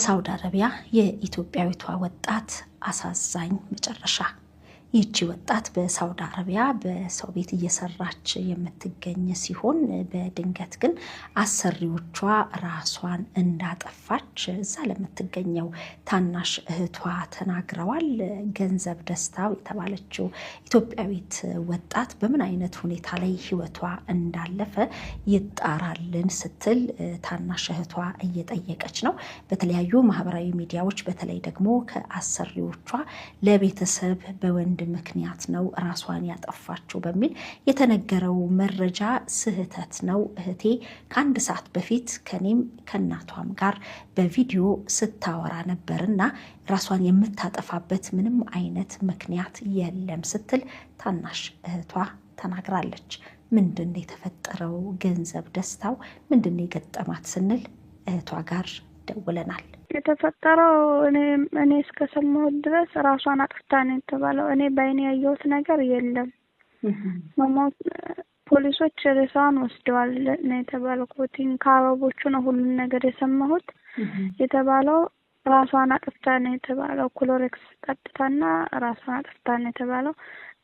በሳውዲ አረቢያ የኢትዮጵያዊቷ ወጣት አሳዛኝ መጨረሻ። ይህቺ ወጣት በሳውዲ አረቢያ በሰው ቤት እየሰራች የምትገኝ ሲሆን በድንገት ግን አሰሪዎቿ ራሷን እንዳጠፋች እዛ ለምትገኘው ታናሽ እህቷ ተናግረዋል። ገንዘብ ደስታው የተባለችው ኢትዮጵያዊት ወጣት በምን አይነት ሁኔታ ላይ ህይወቷ እንዳለፈ ይጣራልን ስትል ታናሽ እህቷ እየጠየቀች ነው። በተለያዩ ማህበራዊ ሚዲያዎች በተለይ ደግሞ ከአሰሪዎቿ ለቤተሰብ በወንድ ምክንያት ነው ራሷን ያጠፋችው በሚል የተነገረው መረጃ ስህተት ነው። እህቴ ከአንድ ሰዓት በፊት ከኔም ከእናቷም ጋር በቪዲዮ ስታወራ ነበርና ራሷን የምታጠፋበት ምንም አይነት ምክንያት የለም ስትል ታናሽ እህቷ ተናግራለች። ምንድን ነው የተፈጠረው? ገንዘብ ደስታው ምንድን ነው የገጠማት ስንል እህቷ ጋር ደውለናል። የተፈጠረው እኔ እስከሰማሁት ድረስ ራሷን አጥፍታ ነው የተባለው። እኔ በአይኔ ያየሁት ነገር የለም። መሞት ፖሊሶች ሬሳዋን ወስደዋል ነው የተባለው። ኮቲን ከአረቦቹ ነው ሁሉን ነገር የሰማሁት። የተባለው ራሷን አጥፍታ ነው የተባለው። ክሎሬክስ ጠጥታና ራሷን አጥፍታ ነው የተባለው።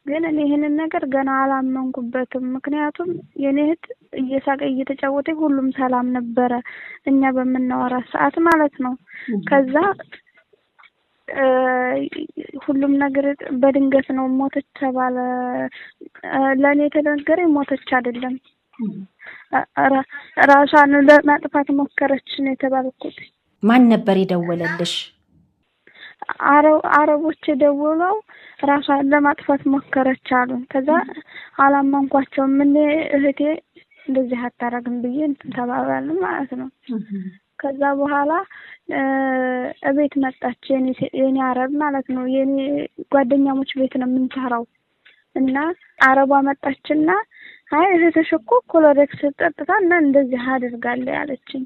ግን እኔ ይሄንን ነገር ገና አላመንኩበትም። ምክንያቱም የኔ እህት እየሳቀ እየተጫወተ ሁሉም ሰላም ነበረ እኛ በመናወራ ሰዓት ማለት ነው። ከዛ ሁሉም ነገር በድንገት ነው ሞተች ተባለ። ለኔ የተነገረ ሞተች አይደለም ራሷን ለማጥፋት ሞከረች ነው የተባልኩት። ማን ነበር የደወለልሽ? አረቦች ደውለው ራሷን ለማጥፋት ሞከረች አሉ። ከዛ አላመንኳቸውም። ምን እህቴ እንደዚህ አታረግም ብዬ ተባባልን ማለት ነው። ከዛ በኋላ እቤት መጣች የኔ አረብ ማለት ነው። የኔ ጓደኛሞች ቤት ነው የምንሰራው እና አረቧ መጣችና አይ እህትሽ እኮ ክሎሬክስ ጠጥታ እና እንደዚህ አድርጋለች ያለችኝ።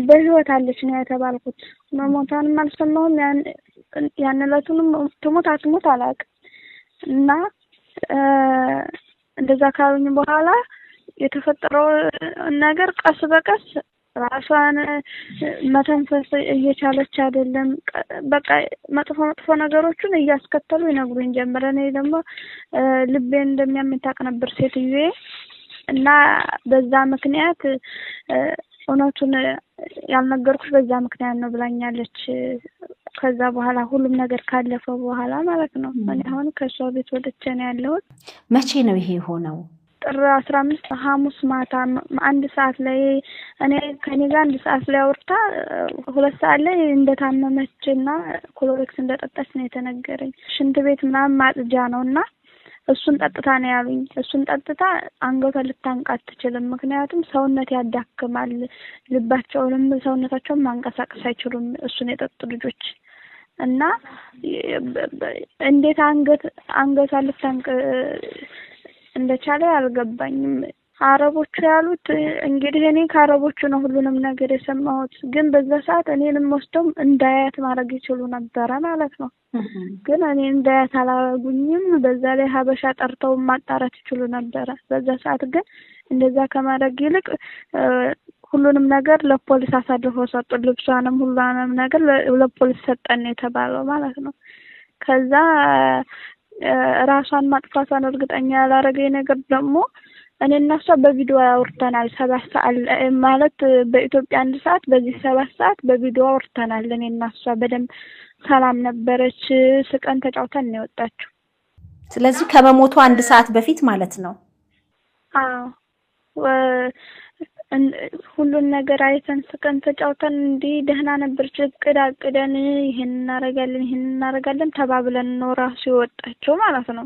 በህይወት አለች ነው የተባልኩት። መሞቷንም አልሰማሁም። ያን ዕለቱንም ትሞት አትሞት አላውቅም። እና እንደዛ ካሉኝ በኋላ የተፈጠረው ነገር ቀስ በቀስ ራሷን መተንፈስ እየቻለች አይደለም። በቃ መጥፎ ነገሮችን እያስከተሉ ይነግሩኝ ጀመረ። እኔ ደግሞ ልቤን እንደሚያመኝ ታውቅ ነበር ሴትዮዬ። እና በዛ ምክንያት እውነቱን ያልነገርኩሽ በዛ ምክንያት ነው ብላኛለች። ከዛ በኋላ ሁሉም ነገር ካለፈ በኋላ ማለት ነው። እኔ አሁን ከሷ ቤት ወጥቼ ነው ያለሁት። መቼ ነው ይሄ ሆነው? ጥር 15 ሐሙስ ማታ 1 ሰዓት ላይ እኔ ከኔ ጋር 1 ሰዓት ላይ አውርታ 2 ሰዓት ላይ እንደታመመችና ክሎሬክስ እንደጠጣች ነው የተነገረኝ። ሽንት ቤት ምናምን ማጽጃ ነውና እሱን ጠጥታ ነው ያሉኝ። እሱን ጠጥታ አንገቷን ልታንቃት አትችልም። ምክንያቱም ሰውነት ያዳክማል። ልባቸውንም ሰውነታቸውን ማንቀሳቀስ አይችሉም እሱን የጠጡ ልጆች። እና እንዴት አንገቷን ልታንቅ እንደቻለ አልገባኝም። አረቦቹ ያሉት እንግዲህ እኔ ከአረቦቹ ነው ሁሉንም ነገር የሰማሁት። ግን በዛ ሰዓት እኔንም ወስደው እንዳያት ማድረግ ይችሉ ነበረ ማለት ነው። ግን እኔ እንዳያት አላረጉኝም። በዛ ላይ ሀበሻ ጠርተው ማጣራት ይችሉ ነበረ። በዛ ሰዓት ግን እንደዛ ከማድረግ ይልቅ ሁሉንም ነገር ለፖሊስ አሳልፈው ሰጡ። ልብሷንም ሁሉንም ነገር ለፖሊስ ሰጠን የተባለው ማለት ነው። ከዛ ራሷን ማጥፋቷን እርግጠኛ ያላረገኝ ነገር ደግሞ እኔ እና እሷ በቪዲዮ አውርተናል። 7 ሰዓት ማለት በኢትዮጵያ 1 ሰዓት በዚህ 7 ሰዓት በቪዲዮ አውርተናል። እኔ እና እሷ በደንብ ሰላም ነበረች። ስቀን ተጫውተን ነው የወጣችው። ስለዚህ ከመሞቱ 1 ሰዓት በፊት ማለት ነው። አዎ ሁሉን ነገር አይተን ስቀን ተጫውተን እንዲህ ደህና ነበረች። እቅድ አቅደን ይሄን እናረጋለን ተባብለን ነው ራሱ የወጣችው ማለት ነው።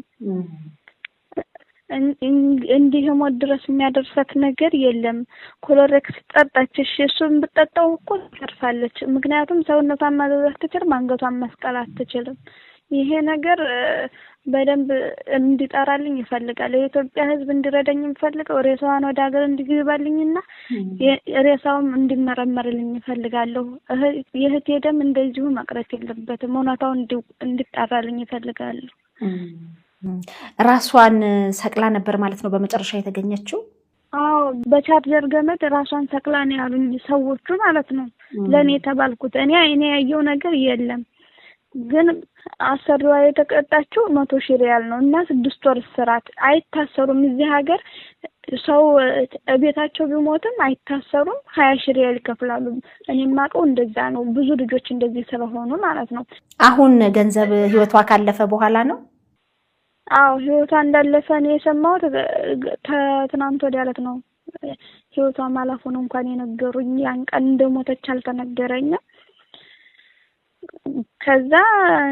እንዲህ ሞት ድረስ የሚያደርሳት ነገር የለም። ክሎሬክስ ጠጣች። እሺ እሱን ብትጠጣው እኮ ትርፋለች። ምክንያቱም ሰውነቷን ማዘዝ አትችልም፣ አንገቷን መስቀል አትችልም። ይሄ ነገር በደንብ እንዲጠራልኝ ይፈልጋል። የኢትዮጵያ ሕዝብ እንዲረዳኝ ይፈልጋል። ሬሳዋን ወደ ሀገር እንዲገባልኝና ሬሳውም እንዲመረመርልኝ ይፈልጋለሁ። የእህቴ ደም እንደዚሁ መቅረት የለበትም። እውነታው እንዲጣራልኝ ይፈልጋለሁ። ራሷን ሰቅላ ነበር ማለት ነው በመጨረሻ የተገኘችው። አዎ በቻርጀር ገመድ ራሷን ሰቅላ ነው ያሉኝ ሰዎቹ ማለት ነው። ለኔ ተባልኩት እኔ ያየው ነገር የለም። ግን አሰሪዋ የተቀጣችው 100,000 ሪያል ነው እና 6 ወር እስራት። አይታሰሩም እዚህ ሀገር ሰው ቤታቸው ቢሞትም አይታሰሩም 20,000 ሪያል ይከፍላሉ። እኔ ማቀው እንደዛ ነው። ብዙ ልጆች እንደዚህ ስለሆኑ ማለት ነው። አሁን ገንዘብ ህይወቷ ካለፈ በኋላ ነው? አዎ ህይወቷ እንዳለፈ ነው የሰማሁት። ትናንት ወዲያ ዕለት ነው ህይወቷ ማለፉን እንኳን የነገሩኝ። ያን ቀን እንደሞተች አልተነገረኝም። ከዛ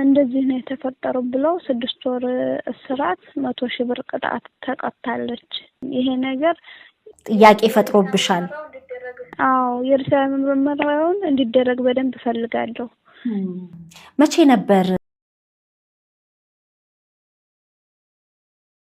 እንደዚህ ነው የተፈጠረው ብለው 6 ወር እስራት 100,000 ብር ቅጣት ተቀጣለች። ይሄ ነገር ጥያቄ ፈጥሮብሻል? አዎ የእርሻ ምርመራውን እንዲደረግ በደንብ ፈልጋለሁ። መቼ ነበር